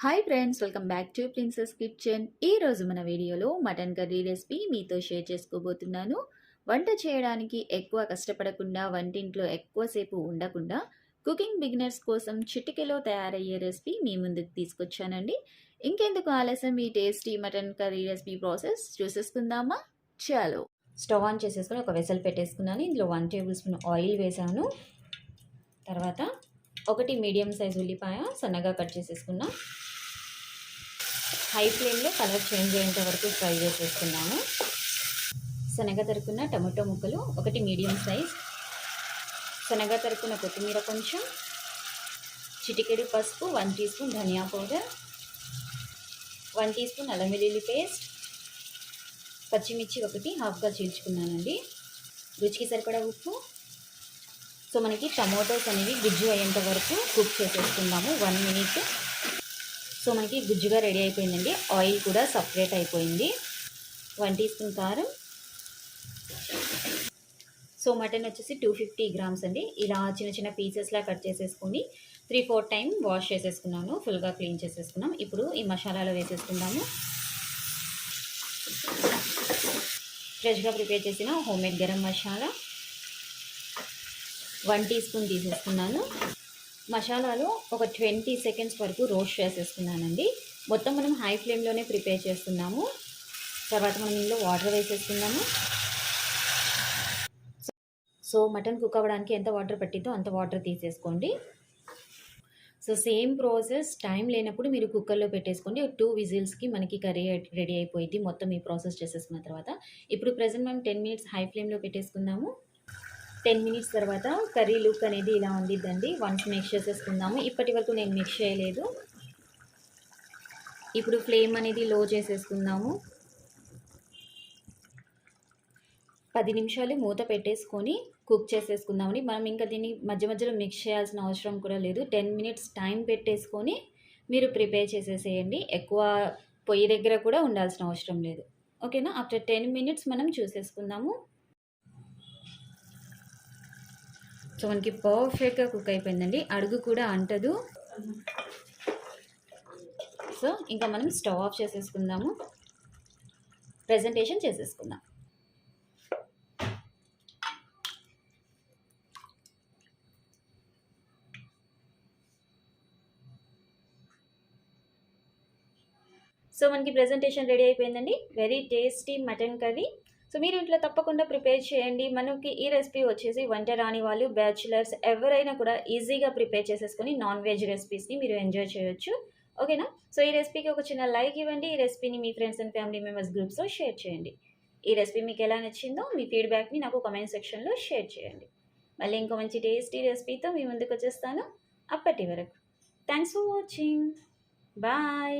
Hi friends, welcome back to princess kitchen. ఈ రోజు మన వీడియోలో మటన్ కర్రీ రెసిపీ మీతో షేర్ చేసుకోబోతున్నాను. వంట చేయడానికి ఎక్కువ కష్టపడకుండా, వంటింట్లో ఎక్కువసేపు ఉండకుండా, కుకింగ్ బిగినర్స్ కోసం చిటికెలో తయారయ్యే రెసిపీ మీ ముందుకు తీసుకొచ్చానండి. ఇంకెందుకు ఆలస్యం, ఈ tasty mutton curry recipe process చూసేసుకుందామా? చాలు. స్టవ్ ఆన్ చేసేసుకొని ఒక వెసల్ పెట్టేసుకున్నాను. ఇందులో 1 టేబుల్ స్పూన్ ఆయిల్ వేసాను. తర్వాత ఒకటి మీడియం సైజ్ ఉల్లిపాయ సన్నగా కట్ చేసేసుకున్నా. హై ఫ్లేమ్లో కలర్ చేంజ్ అయ్యేంత వరకు ఫ్రై చేసేసుకున్నాము. శనగ తరుకున్న టమాటో ముక్కలు ఒకటి మీడియం సైజ్, శనగ తరుకున్న కొత్తిమీర కొంచెం, చిటికెడు పసుపు, 1 టీ స్పూన్ ధనియా పౌడర్, 1 టీ స్పూన్ అల్లం వెల్లుల్లి పేస్ట్, పచ్చిమిర్చి ఒకటి హాఫ్గా చీల్చుకున్నానండి, రుచికి సరిపడా ఉప్పు. సో మనకి టమాటోస్ అనేవి గుజ్జు అయ్యేంత వరకు కుక్ చేసేసుకుందాము 1 మినిట్. సో మనకి గుజ్జుగా రెడీ అయిపోయిందండి. ఆయిల్ కూడా సపరేట్ అయిపోయింది. 1 టీ స్పూన్ కారం. సో మటన్ వచ్చేసి 250 గ్రామ్స్ అండి. ఇలా చిన్న చిన్న పీసెస్లా కట్ చేసేసుకొని 3-4 టైం వాష్ చేసేసుకున్నాను. ఫుల్గా క్లీన్ చేసేసుకున్నాం. ఇప్పుడు ఈ మసాలాలో వేసేసుకుందాము. ఫ్రెష్గా ప్రిపేర్ చేసిన homemade garam masala 1 teaspoon తీసేసుకున్నాను. మసాలాలో ఒక 20 సెకండ్స్ వరకు రోస్ట్ చేసేసుకున్నానండి. మొత్తం మనం హై ఫ్లేమ్లోనే ప్రిపేర్ చేస్తున్నాము. తర్వాత మనం ఇందులో వాటర్ వేసేసుకున్నాము. సో మటన్ కుక్ అవ్వడానికి ఎంత వాటర్ పట్టిందో అంత వాటర్ తీసేసుకోండి. సో సేమ్ ప్రాసెస్, టైం లేనప్పుడు మీరు కుక్కర్లో పెట్టేసుకోండి. 2 విజిల్స్కి మనకి కర్రీ రెడీ అయిపోయింది. మొత్తం ఈ ప్రాసెస్ చేసేసుకున్న తర్వాత ఇప్పుడు ప్రెజెంట్ మనం 10 మినిట్స్ హై ఫ్లేమ్లో పెట్టేసుకుందాము. 10 మినిట్స్ తర్వాత కర్రీ లుక్ అనేది ఇలా ఉండిద్దండి. వన్స్ మిక్స్ చేసేసుకుందాము. ఇప్పటి వరకు నేను మిక్స్ చేయలేదు. ఇప్పుడు ఫ్లేమ్ అనేది లో చేసేసుకుందాము. 10 నిమిషాలు మూత పెట్టేసుకొని కుక్ చేసేసుకుందామండి. మనం ఇంకా దీన్ని మధ్య మధ్యలో మిక్స్ చేయాల్సిన అవసరం కూడా లేదు. 10 మినిట్స్ టైం పెట్టేసుకొని మీరు ప్రిపేర్ చేసేసేయండి. ఎక్కువ పొయ్యి దగ్గర కూడా ఉండాల్సిన అవసరం లేదు. ఓకేనా? ఆఫ్టర్ 10 మినిట్స్ మనం చూసేసుకుందాము. సో మనకి పర్ఫెక్ట్గా కుక్ అయిపోయిందండి. అడుగు కూడా అంటదు. సో ఇంకా మనం స్టవ్ ఆఫ్ చేసేసుకుందాము. ప్రెజెంటేషన్ చేసేసుకుందాం. సో మనకి ప్రెజెంటేషన్ రెడీ అయిపోయిందండి. Very tasty mutton curry. So మీరు ఇంట్లో తప్పకుండా ప్రిపేర్ చేయండి. మనకి ఈ రెసిపీ వచ్చేసి వంట రాని వాళ్ళు, బ్యాచులర్స్ ఎవరైనా కూడా ఈజీగా ప్రిపేర్ చేసేసుకొని నాన్ వెజ్ రెసిపీస్ని మీరు ఎంజాయ్ చేయొచ్చు. ఓకేనా? సో ఈ రెసిపీకి ఒక చిన్న లైక్ ఇవ్వండి. ఈ రెసిపీని మీ ఫ్రెండ్స్ అండ్ ఫ్యామిలీ మెంబర్స్ గ్రూప్స్లో షేర్ చేయండి. ఈ రెసిపీ మీకు ఎలా నచ్చిందో మీ ఫీడ్బ్యాక్ని నాకు కామెంట్ సెక్షన్లో షేర్ చేయండి. మళ్ళీ ఇంకో మంచి టేస్టీ రెసిపీతో మీ ముందుకు వచ్చేస్తాను. అప్పటి వరకు థ్యాంక్స్ ఫర్ వాచింగ్. బాయ్.